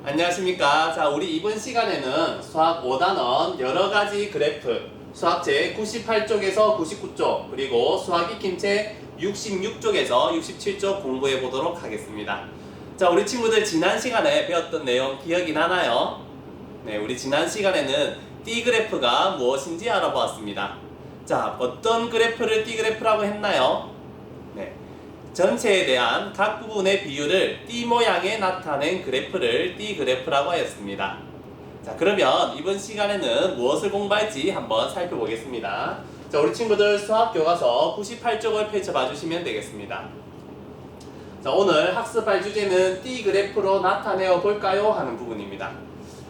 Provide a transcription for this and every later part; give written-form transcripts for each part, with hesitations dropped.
안녕하십니까. 자, 우리 이번 시간에는 수학 5단원 여러가지 그래프 수학제 98쪽에서 99쪽 그리고 수학 익힘체 66쪽에서 67쪽 공부해 보도록 하겠습니다. 자, 우리 친구들 지난 시간에 배웠던 내용 기억이 나나요? 네, 우리 지난 시간에는 D그래프가 무엇인지 알아보았습니다. 자, 어떤 그래프를 D그래프라고 했나요? 네, 전체에 대한 각 부분의 비율을 D 모양에 나타낸 그래프를 D그래프라고 하였습니다. 자, 그러면 이번 시간에는 무엇을 공부할지 한번 살펴보겠습니다. 자, 우리 친구들 수학교과서 98쪽을 펼쳐봐 주시면 되겠습니다. 자, 오늘 학습할 주제는 D그래프로 나타내어 볼까요? 하는 부분입니다.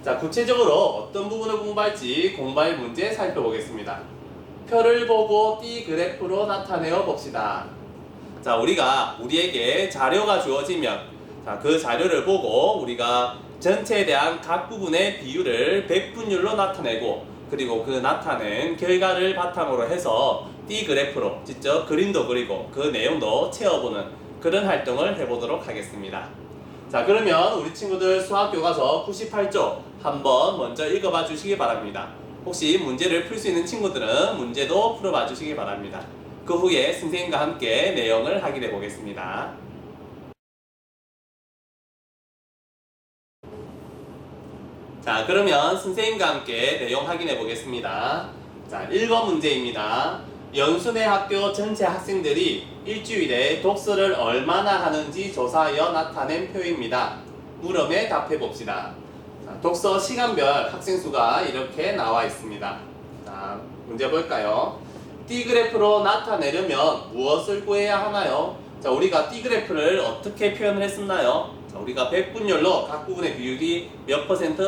자, 구체적으로 어떤 부분을 공부할지 공부할 문제 살펴보겠습니다. 표를 보고 D그래프로 나타내어 봅시다. 자, 우리에게 자료가 주어지면 그 자료를 보고 우리가 전체에 대한 각 부분의 비율을 백분율로 나타내고 그리고 그 나타낸 결과를 바탕으로 해서 D그래프로 직접 그림도 그리고 그 내용도 채워보는 그런 활동을 해보도록 하겠습니다. 자, 그러면 우리 친구들 수학교과서 98쪽 한번 먼저 읽어봐 주시기 바랍니다. 혹시 문제를 풀 수 있는 친구들은 문제도 풀어봐 주시기 바랍니다. 그 후에 선생님과 함께 내용을 확인해 보겠습니다. 자, 그러면 선생님과 함께 내용 확인해 보겠습니다. 자, 1번 문제입니다. 연순회 학교 전체 학생들이 일주일에 독서를 얼마나 하는지 조사하여 나타낸 표입니다. 물음에 답해 봅시다. 자, 독서 시간별 학생 수가 이렇게 나와 있습니다. 자, 문제 볼까요? D그래프로 나타내려면 무엇을 구해야 하나요? 자, 우리가 D그래프를 어떻게 표현을 했었나요? 자, 우리가 백분율로 각 부분의 비율이 몇 퍼센트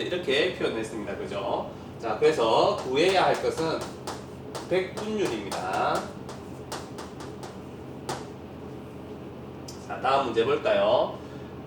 이렇게 표현을 했습니다. 그죠? 자, 그래서 구해야 할 것은 백분율입니다. 자, 다음 문제 볼까요?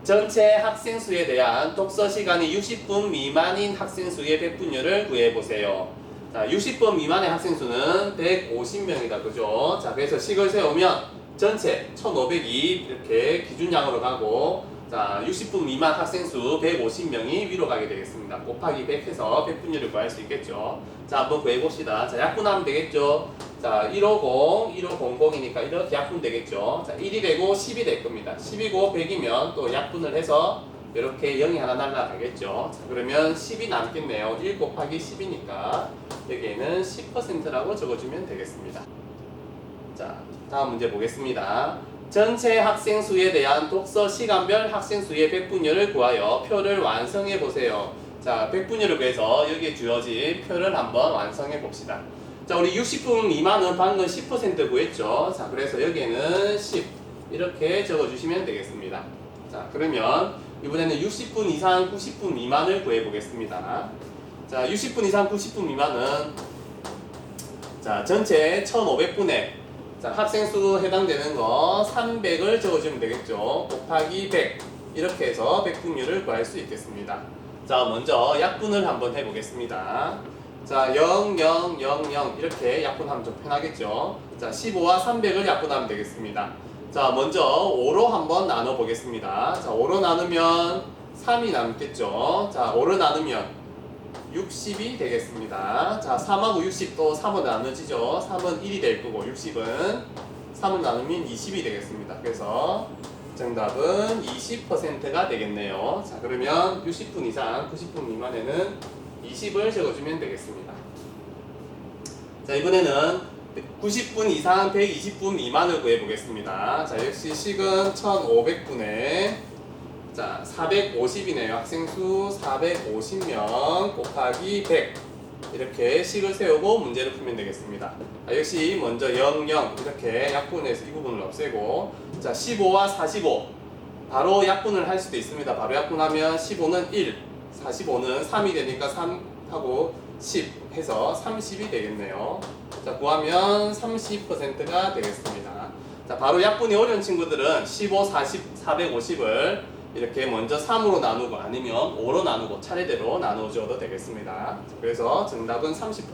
전체 학생 수에 대한 독서 시간이 60분 미만인 학생 수의 백분율을 구해보세요. 자, 60분 미만의 학생 수는 150명이다. 그죠? 자, 그래서 식을 세우면 전체 1500이 이렇게 기준량으로 가고, 자, 60분 미만 학생 수 150명이 위로 가게 되겠습니다. 곱하기 100 해서 백분율을 구할 수 있겠죠. 자, 한번 구해봅시다. 자, 약분하면 되겠죠. 자, 150, 1500이니까 이렇게 약분 되겠죠. 자, 1이 되고 10이 될 겁니다. 10이고 100이면 또 약분을 해서 이렇게 0이 하나 날라가겠죠. 자, 그러면 10이 남겠네요. 1 곱하기 10이니까 여기에는 10%라고 적어주면 되겠습니다. 자, 다음 문제 보겠습니다. 전체 학생 수에 대한 독서 시간별 학생 수의 백분율을 구하여 표를 완성해 보세요. 자, 백분율을 구해서 여기에 주어진 표를 한번 완성해 봅시다. 자, 우리 60분 미만은 방금 10% 구했죠. 자, 그래서 여기에는 10 이렇게 적어주시면 되겠습니다. 자, 그러면 이번에는 60분 이상 90분 미만을 구해 보겠습니다. 자, 60분 이상 90분 미만은 자, 전체 1500분에 자, 학생 수 해당되는 거 300을 적어주면 되겠죠. 곱하기 100 이렇게 해서 백분율을 구할 수 있겠습니다. 자, 먼저 약분을 한번 해보겠습니다. 자, 0, 0, 0, 0 이렇게 약분하면 좀 편하겠죠. 자, 15와 300을 약분하면 되겠습니다. 자, 먼저 5로 한번 나눠보겠습니다. 자, 5로 나누면 3이 남겠죠. 자, 5로 나누면 60이 되겠습니다. 자, 3하고 60도 3으로 나눠지죠. 3은 1이 될 거고 60은 3을 나누면 20이 되겠습니다. 그래서 정답은 20%가 되겠네요. 자, 그러면 60분 이상 90분 미만에는 20을 적어주면 되겠습니다. 자, 이번에는 90분 이상 120분 미만을 구해보겠습니다. 자, 역시 식은 1500분에 자, 450이네요. 학생 수 450명 곱하기 100 이렇게 식을 세우고 문제를 풀면 되겠습니다. 자, 역시 먼저 0, 0 이렇게 약분해서 이 부분을 없애고 자, 15와 45 바로 약분을 할 수도 있습니다. 바로 약분하면 15는 1, 45는 3이 되니까 3하고 10 해서 30이 되겠네요. 자, 구하면 30%가 되겠습니다. 자, 바로 약분이 어려운 친구들은 15, 40, 450을 이렇게 먼저 3으로 나누고 아니면 5로 나누고 차례대로 나누어줘도 되겠습니다. 그래서 정답은 30%.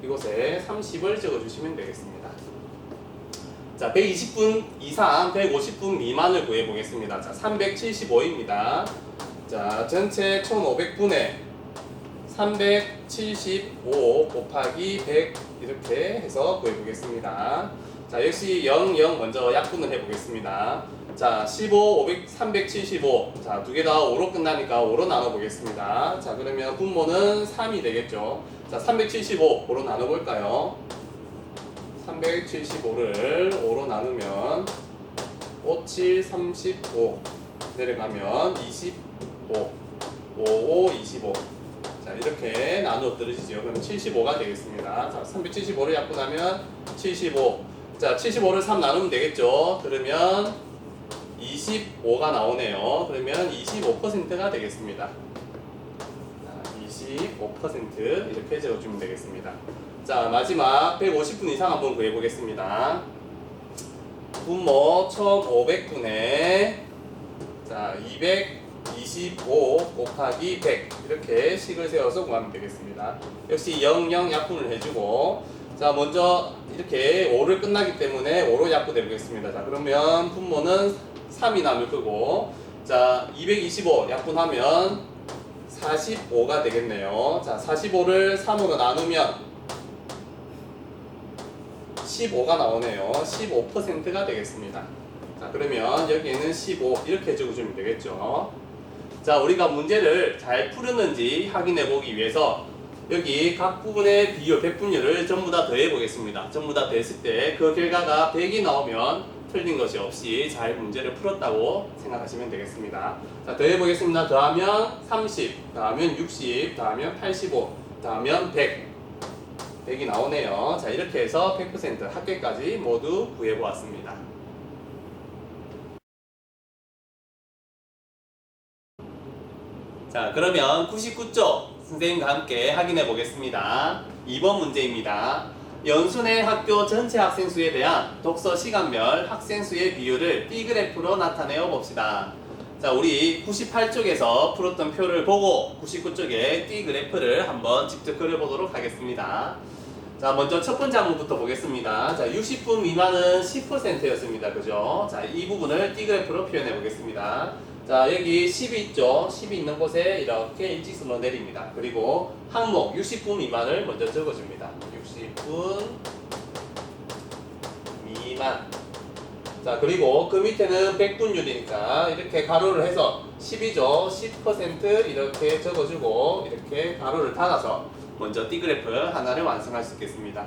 이곳에 30을 적어주시면 되겠습니다. 자, 120분 이상 150분 미만을 구해보겠습니다. 자, 375입니다. 자, 전체 1500분의 375 곱하기 100 이렇게 해서 구해보겠습니다. 자, 역시 0, 0 먼저 약분을 해보겠습니다. 자, 15, 500, 375. 자, 두 개 다 5로 끝나니까 5로 나눠보겠습니다. 자, 그러면 분모는 3이 되겠죠. 자, 375 5로 나눠볼까요? 375를 5로 나누면 5, 7, 35 내려가면 25 5, 5, 25 자, 이렇게 나누어 떨어지죠. 그러면 75가 되겠습니다. 자, 375를 약분하면 75. 자, 75를 3 나누면 되겠죠. 그러면 25가 나오네요. 그러면 25%가 되겠습니다. 자, 25% 이렇게 적어주면 되겠습니다. 자, 마지막 150분 이상 한번 구해보겠습니다. 분모 1500분의 자, 225 곱하기 100 이렇게 식을 세워서 구하면 되겠습니다. 역시 0, 0 약분을 해주고 자, 먼저 이렇게 5를 끝나기 때문에 5로 약분해 보겠습니다. 자, 그러면 분모는 3이 남을 거고 자, 225 약분하면 45가 되겠네요. 자, 45를 3으로 나누면 15가 나오네요. 15%가 되겠습니다. 자, 그러면 여기에는 15 이렇게 적어주면 되겠죠. 자, 우리가 문제를 잘 풀었는지 확인해 보기 위해서 여기 각 부분의 비율, 백분율을 전부 다 더해 보겠습니다. 전부 다 더했을 때 그 결과가 100이 나오면 틀린 것이 없이 잘 문제를 풀었다고 생각하시면 되겠습니다. 자, 더해 보겠습니다. 더하면 30, 더하면 60, 더하면 85, 더하면 100이 나오네요. 자, 이렇게 해서 100% 합계까지 모두 구해 보았습니다. 자, 그러면 99쪽 선생님과 함께 확인해 보겠습니다. 2번 문제입니다. 연순의 학교 전체 학생 수에 대한 독서 시간별 학생 수의 비율을 B그래프로 나타내어 봅시다. 자, 우리 98쪽에서 풀었던 표를 보고 99쪽에 B그래프를 한번 직접 그려보도록 하겠습니다. 자, 먼저 첫 번째 항목부터 보겠습니다. 자, 60분 미만은 10%였습니다. 그죠? 자, 이 부분을 B그래프로 표현해 보겠습니다. 자, 여기 10이 있죠? 10이 있는 곳에 이렇게 일직선으로 내립니다. 그리고 항목 60분 미만을 먼저 적어줍니다. 60분 미만. 자, 그리고 그 밑에는 100분율이니까 이렇게 가로를 해서 10이죠? 10% 이렇게 적어주고 이렇게 가로를 닫아서 먼저 D그래프 하나를 완성할 수 있겠습니다.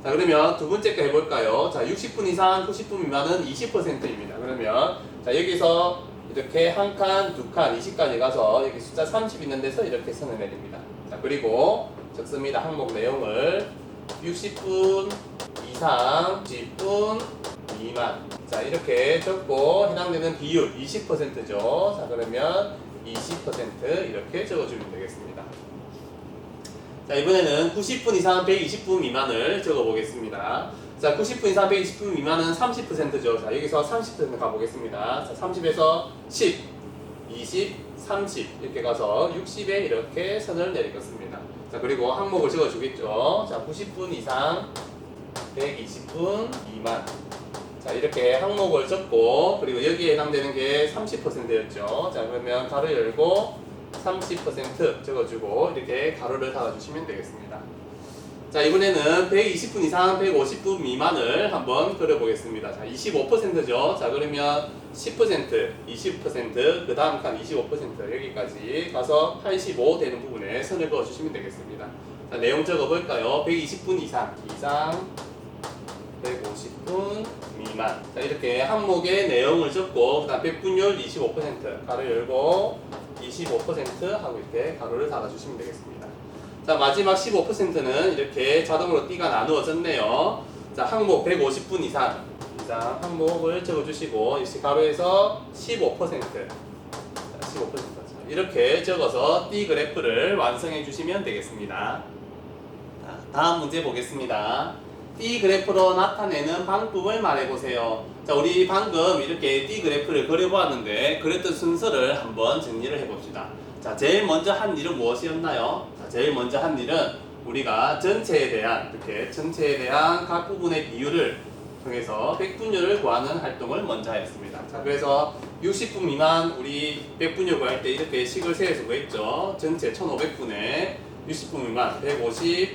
자, 그러면 두 번째 거 해볼까요? 자, 60분 이상 90분 미만은 20%입니다. 그러면 자, 여기서 이렇게 한 칸, 두 칸, 20까지 가서 여기 숫자 30 있는 데서 이렇게 선을 내립니다. 자, 그리고 적습니다. 항목 내용을 60분 이상 10분 미만. 자, 이렇게 적고 해당되는 비율 20%죠. 자, 그러면 20% 이렇게 적어주면 되겠습니다. 자, 이번에는 90분 이상 120분 미만을 적어보겠습니다. 자, 90분 이상 120분 미만은 30%죠. 자, 여기서 30% 가보겠습니다. 자, 30에서 10, 20, 30 이렇게 가서 60에 이렇게 선을 내리겠습니다. 자, 그리고 항목을 적어주겠죠. 자, 90분 이상 120분 미만. 자, 이렇게 항목을 적고 그리고 여기에 해당되는 게 30%였죠. 자, 그러면 가로 열고 30% 적어주고 이렇게 가로를 닫아주시면 되겠습니다. 자, 이번에는 120분 이상 150분 미만을 한번 그려보겠습니다. 자, 25%죠. 자, 그러면 10%, 20%, 그 다음 칸 25% 여기까지 가서 85 되는 부분에 선을 그어주시면 되겠습니다. 자, 내용 적어볼까요? 120분 이상 150분 미만. 자, 이렇게 항목의 내용을 적고, 그 다음 백분율 25%, 가로 열고 25% 하고 이렇게 가로를 닫아주시면 되겠습니다. 자, 마지막 15%는 이렇게 자동으로 띠가 나누어졌네요. 자, 항목 150분 이상 항목을 적어주시고, 역시 가로에서 15%, 자, 15%. 이렇게 적어서 띠 그래프를 완성해 주시면 되겠습니다. 자, 다음 문제 보겠습니다. 띠 그래프로 나타내는 방법을 말해보세요. 자, 우리 방금 이렇게 띠 그래프를 그려보았는데 그랬던 순서를 한번 정리를 해봅시다. 자, 제일 먼저 한 일은 무엇이었나요? 자, 제일 먼저 한 일은 우리가 전체에 대한 각 부분의 비율을 통해서 백분율을 구하는 활동을 먼저 하였습니다. 자, 그래서 60분 미만 우리 백분율 구할 때 이렇게 식을 세워서 구했죠. 전체 1500분에 60분 미만 150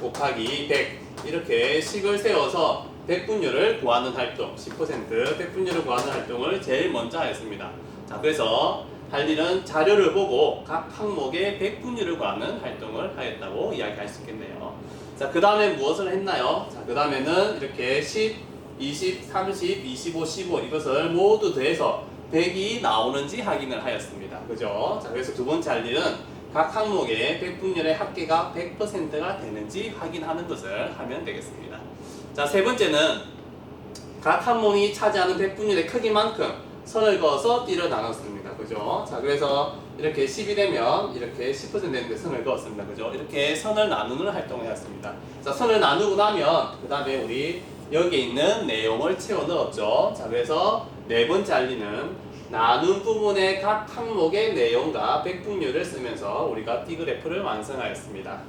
곱하기 100 이렇게 식을 세워서 백분율을 구하는 활동 10% 백분율을 구하는 활동을 제일 먼저 하였습니다. 자, 그래서 할 일은 자료를 보고 각 항목의 백분율을 구하는 활동을 하였다고 이야기할 수 있겠네요. 자, 그 다음에 무엇을 했나요? 자, 그 다음에는 이렇게 10, 20, 30, 25, 15 이것을 모두 더해서 100이 나오는지 확인을 하였습니다. 그죠? 자, 그래서 두 번째 할 일은 각 항목의 백분율의 합계가 100%가 되는지 확인하는 것을 하면 되겠습니다. 자, 세 번째는 각 항목이 차지하는 백분율의 크기만큼 선을 그어서 띠를 나눴습니다. 그죠? 자, 그래서 이렇게 10이 되면 이렇게 10% 되는데 선을 그었습니다. 그죠? 이렇게 선을 나누는 활동을 했습니다. 자, 선을 나누고 나면 그 다음에 우리 여기에 있는 내용을 채워 넣었죠. 자, 그래서 네 번째 알리는 나눈 부분의 각 항목의 내용과 백분율을 쓰면서 우리가 띠그래프를 완성하였습니다.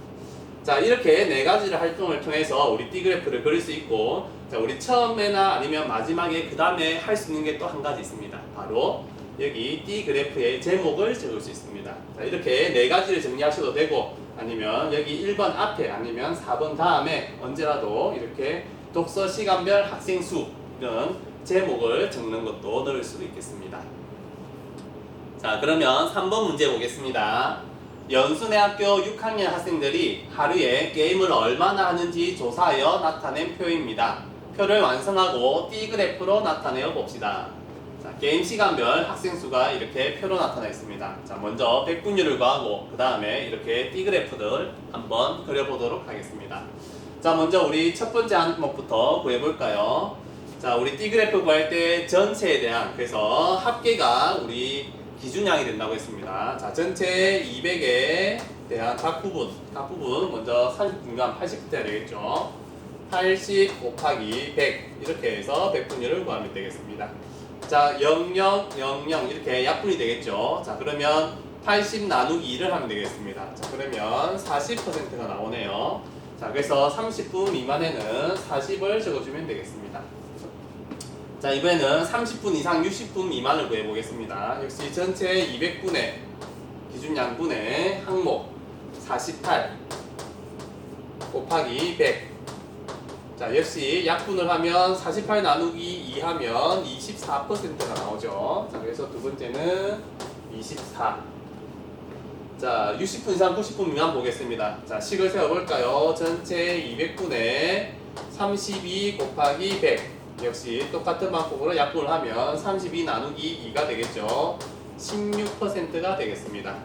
자, 이렇게 네 가지의 활동을 통해서 우리 띠그래프를 그릴 수 있고, 자, 우리 처음에나 아니면 마지막에 그 다음에 할 수 있는 게 또 한 가지 있습니다. 바로 여기 띠그래프의 제목을 적을 수 있습니다. 자, 이렇게 네 가지를 정리하셔도 되고, 아니면 여기 1번 앞에 아니면 4번 다음에 언제라도 이렇게 독서 시간별 학생 수 이런 제목을 적는 것도 넣을 수도 있겠습니다. 자, 그러면 3번 문제 보겠습니다. 연수내학교 6학년 학생들이 하루에 게임을 얼마나 하는지 조사하여 나타낸 표입니다. 표를 완성하고 띠그래프로 나타내어 봅시다. 자, 게임 시간별 학생 수가 이렇게 표로 나타나 있습니다. 자, 먼저 백분율을 구하고 그 다음에 이렇게 띠그래프를 한번 그려보도록 하겠습니다. 자, 먼저 우리 첫 번째 항목부터 구해볼까요? 자, 우리 띠그래프 구할 때 전체에 대한, 그래서 합계가 우리 기준량이 된다고 했습니다. 자, 전체 200에 대한 각 부분 먼저 30분간 80부터 해야 되겠죠. 80 곱하기 100 이렇게 해서 백분율을 구하면 되겠습니다. 자, 00, 00 이렇게 약분이 되겠죠. 자, 그러면 80 나누기 2를 하면 되겠습니다. 자, 그러면 40%가 나오네요. 자, 그래서 30분 미만에는 40을 적어주면 되겠습니다. 자, 이번에는 30분 이상 60분 미만을 구해보겠습니다. 역시 전체 200분의 기준양분의 항목 48 곱하기 100. 자, 역시 약분을 하면 48 나누기 2 하면 24%가 나오죠. 자, 그래서 두 번째는 24. 자, 60분 이상 90분 미만 보겠습니다. 자, 식을 세워볼까요? 전체 200분의 32 곱하기 100. 역시 똑같은 방법으로 약분을 하면 32 나누기 2가 되겠죠. 16%가 되겠습니다.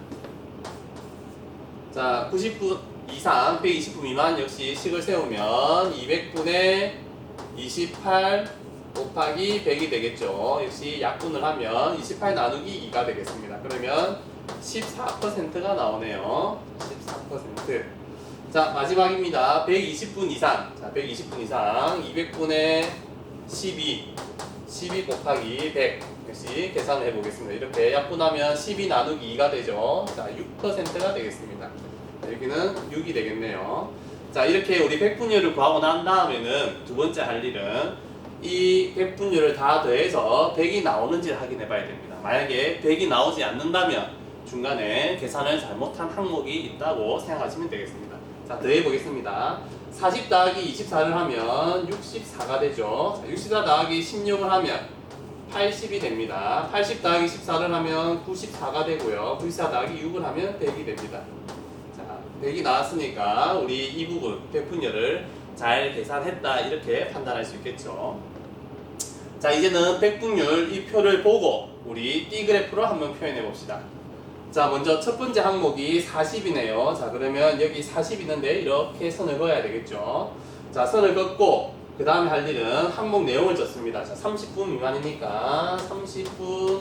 자, 90분 이상 120분 미만 역시 식을 세우면 200분의 28 곱하기 100이 되겠죠. 역시 약분을 하면 28 나누기 2가 되겠습니다. 그러면 14%가 나오네요. 14%. 자, 마지막입니다. 120분 이상. 자, 120분 이상 200분의 12 곱하기 100 역시 계산을 해보겠습니다. 이렇게 약분하면 12 나누기 2가 되죠. 자, 6%가 되겠습니다. 자, 여기는 6이 되겠네요. 자, 이렇게 우리 백분율을 구하고 난 다음에는 두 번째 할 일은 이 백분율을 다 더해서 100이 나오는지를 확인해 봐야 됩니다. 만약에 100이 나오지 않는다면 중간에 계산을 잘못한 항목이 있다고 생각하시면 되겠습니다. 자, 더해 보겠습니다. 40 더하기 24를 하면 64가 되죠. 자, 64 더하기 16을 하면 80이 됩니다. 80 더하기 14를 하면 94가 되고요. 94 더하기 6을 하면 100이 됩니다. 자, 100이 나왔으니까 우리 이 부분 백분율을 잘 계산했다 이렇게 판단할 수 있겠죠. 자, 이제는 백분율 이 표를 보고 우리 띠그래프로 한번 표현해 봅시다. 자, 먼저 첫 번째 항목이 40이네요. 자, 그러면 여기 40 있는데 이렇게 선을 그어야 되겠죠. 자, 선을 긋고 그 다음에 할 일은 항목 내용을 적습니다. 자, 30분 미만이니까 30분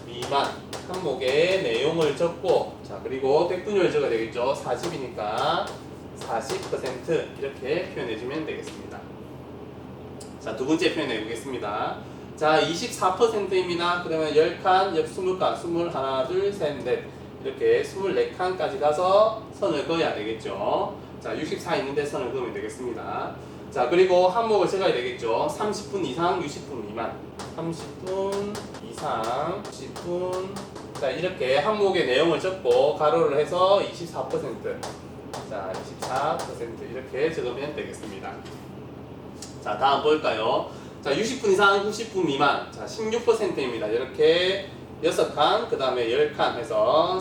미만 항목의 내용을 적고, 자, 그리고 백분율을 적어야 되겠죠. 40이니까 40% 이렇게 표현해주면 되겠습니다. 자, 두 번째 표현해 보겠습니다. 자, 24%입니다. 그러면 10칸, 20칸, 21, 2, 3, 넷 이렇게 24칸까지 가서 선을 그어야 되겠죠. 자, 64 있는데 선을 그으면 되겠습니다. 자, 그리고 항목을 적어야 되겠죠. 30분 이상, 60분 미만. 30분 이상, 60분. 자, 이렇게 항목의 내용을 적고 가로를 해서 24%. 자, 24% 이렇게 적으면 되겠습니다. 자, 다음 볼까요? 자, 60분 이상, 90분 미만. 자, 16%입니다. 이렇게 6칸, 그 다음에 10칸 해서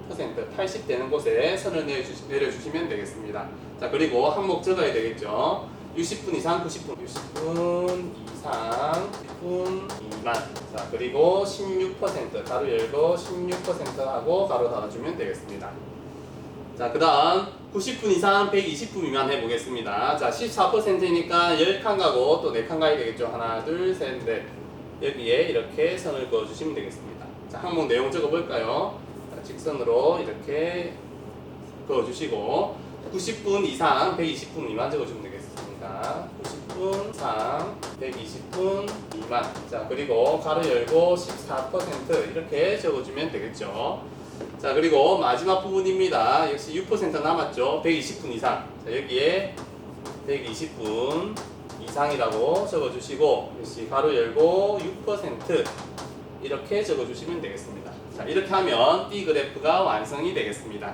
16%, 80 되는 곳에 선을 내려주시면 되겠습니다. 자, 그리고 항목 적어야 되겠죠. 60분 이상, 90분, 60분 이상, 10분 미만. 자, 그리고 16%, 가로 열고 16% 하고 가로 닫아주면 되겠습니다. 자, 그 다음 90분 이상 120분 미만 해보겠습니다. 자, 14%니까 10칸 가고 또 4칸 가야 되겠죠. 하나, 둘, 셋, 넷. 여기에 이렇게 선을 그어주시면 되겠습니다. 자, 항목 내용 적어볼까요? 자, 직선으로 이렇게 그어주시고 90분 이상 120분 미만 적어주면 되겠습니다. 90분 이상 120분 미만. 자, 그리고 가로 열고 14% 이렇게 적어주면 되겠죠. 자, 그리고 마지막 부분입니다. 역시 6% 남았죠. 120분 이상. 자, 여기에 120분 이상이라고 적어주시고 역시 가로 열고 6% 이렇게 적어주시면 되겠습니다. 자, 이렇게 하면 띠 그래프가 완성이 되겠습니다.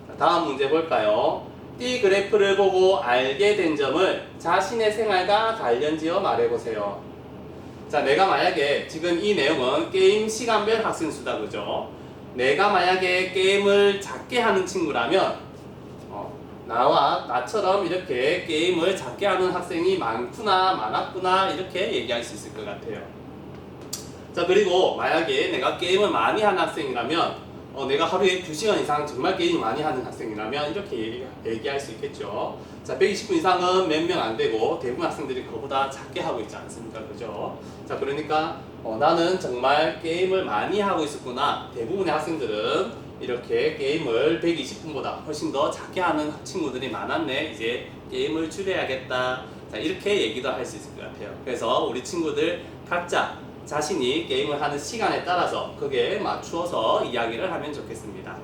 자, 다음 문제 볼까요? 띠 그래프를 보고 알게 된 점을 자신의 생활과 관련지어 말해보세요. 자, 내가 만약에 지금 이 내용은 게임 시간별 학생 수다, 그죠? 내가 만약에 게임을 작게 하는 친구라면 나처럼 이렇게 게임을 작게 하는 학생이 많았구나 이렇게 얘기할 수 있을 것 같아요. 자, 그리고 만약에 내가 게임을 많이 하는 학생이라면 내가 하루에 2시간 이상 정말 게임 많이 하는 학생이라면 이렇게 얘기할 수 있겠죠. 자, 120분 이상은 몇 명 안 되고 대부분 학생들이 그보다 작게 하고 있지 않습니까? 그죠? 자, 그러니까 나는 정말 게임을 많이 하고 있었구나. 대부분의 학생들은 이렇게 게임을 120분보다 훨씬 더 작게 하는 친구들이 많았네. 이제 게임을 줄여야겠다. 자, 이렇게 얘기도 할 수 있을 것 같아요. 그래서 우리 친구들 각자 자신이 게임을 하는 시간에 따라서 그게 맞추어서 이야기를 하면 좋겠습니다.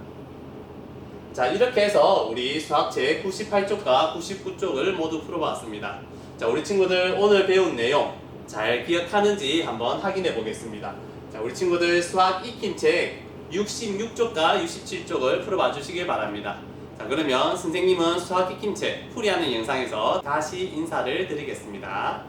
자, 이렇게 해서 우리 수학책 98쪽과 99쪽을 모두 풀어봤습니다. 자, 우리 친구들 오늘 배운 내용 잘 기억하는지 한번 확인해 보겠습니다. 자, 우리 친구들 수학 익힘책 66쪽과 67쪽을 풀어봐 주시길 바랍니다. 자, 그러면 선생님은 수학 익힘책 풀이하는 영상에서 다시 인사를 드리겠습니다.